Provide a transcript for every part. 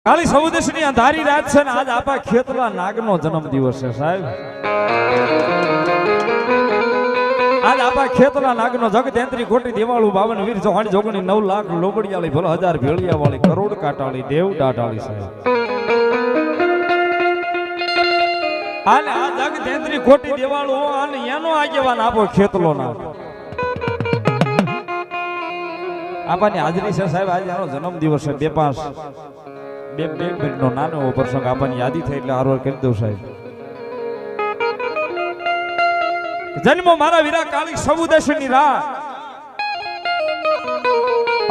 કાળી સૌદેશની અંધારી રાત છે ને આજ આપા ખેતલા નાગનો જન્મ દિવસ છે સાહેબ। આજ આપા ખેતલા નાગનો જગતેન્દ્રી કોટી દેવાળું 52 વીર ચૌહાણ જોગણી 9 લાખ લોબડિયાળી ભલો 1000 ભેળિયા વાળી કરોડ કાટાળી દેવ ડાટાળી સાહેબ। આને આ જગતેન્દ્રી કોટી દેવાળું આને એનો આગેવાન આપો ખેતલો નાગ। આપાની હાજરી છે સાહેબ। આજે આનો જન્મ દિવસ છે। બે મિનિટનો નાનો પ્રસંગ આપવાની યાદી થઈ એટલે આરોર કરી દઉં સાહેબ। જન્મ મારા વીરા કાળી સબુદેશની રાત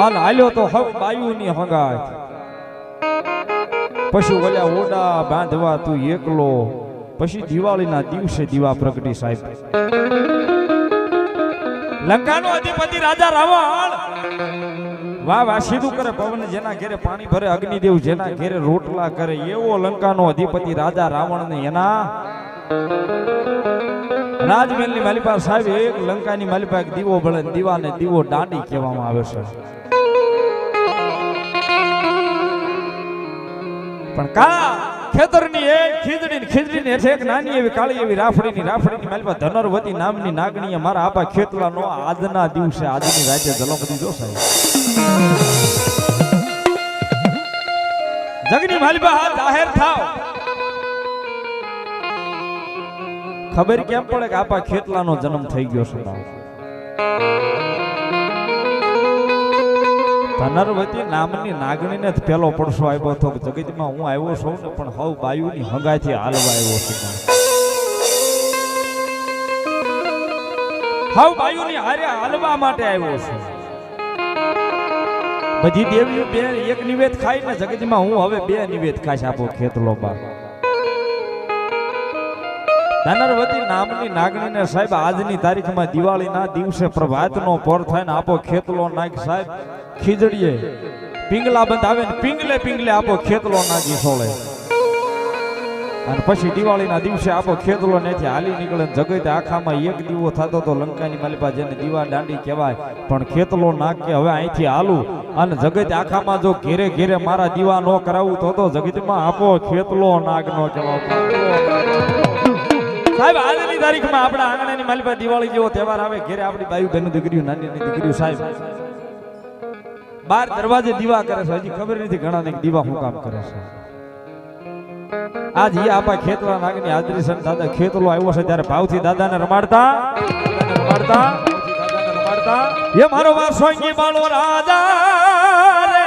હાલ હાલ્યો તો હવ બાયુની હંગાત પછી ઓલ્યા ઓડા બાંધવા તું એકલો પછી દિવાળીના દિવસે દીવા પ્રગટી સાહેબ। લંકાનો અધિપતિ રાજા રાવણ વાહ વાહ સીધું કરે પવન જેના ઘેરે પાણી ભરે અગ્નિદેવ જેના ઘેરે રોટલા કરે એવો લંકાનો અધિપતિ રાજા રાવણ ને એના રાજમહેલની માલિપા સાહેબ એક લંકાની માલિપા એક દીવો બળે દીવાને દીવો દાંડી કહેવામાં આવે છે। પણ કા ખેતરની એક ખીજડીની હેઠે એક નાની એવી કાળી એવી રાફડીની માલિપા ધનરવતી નામની નાગણીએ મારા આપા ખેતલાનો આજના દિવસે આજની રાતે જન્મ દીધો સાહેબ। જગની માલિપા હા જાહેર થાવ ખબર કેમ પડે કે આપા ખેતલાનો જન્મ થઈ ગયો છે। ધનરવતી નામની નાગણીને જ પેલો પડસો આવ્યો હતો જગતમાં હું આવ્યો છું ને પણ હવ બાયુની હંગાથી હાલવા આવ્યો છું। હવ બાયુની હારે હાલવા માટે આવ્યો છું। બધી દેવીઓ બે એક નિવેદ ખાઈ ને જગતમાં હું હવે બે નિવેદ ખાઈશ આપો ખેતલો બા। ધનરવતી નામની નાગણીને સાહેબ આજની તારીખમાં દિવાળીના દિવસે પ્રભાતનો પોર થાય ને આપો ખેતલો નાગ સાહેબ ખીજડીએ પિંગલા બંધ આવે ને પિંગલે આપો ખેતલો નાગી સોળે અને પછી દિવાળીના દિવસે આપો ખેતલો નેથી હાલી નીકળે જગત આખામાં એક દીવો થતો તો લંકાની માલિપા જેને દીવા દાંડી કહેવાય પણ ખેતલો નાગ કે હવે અહીંથી હાલું અને જગત આખામાં જો ઘેરે ઘેરે મારા દીવા ન કરાવું તો જગતમાં આપો ખેતલો નાગ નો કહેવાય સાહેબ। આજની તારીખમાં આપણા આંગણાની માલિપા દિવાળી જેવો તહેવાર આવે ઘેરે આપણી બાયુ બહેન દીકરીઓ નાની દીકરીઓ સાહેબ બાર દરવાજે દીવા કરે છે। હજી ખબર નથી ઘણા ને દીવા શું કામ કરે છે। આજ ઈ આપા ખેતલા નાગની હાજરી છે। દાદા ખેતલો આવ્યો છે ત્યારે ભાવથી દાદાને રમાડતા એ મારો વાસોંગી બાળો રાજા રે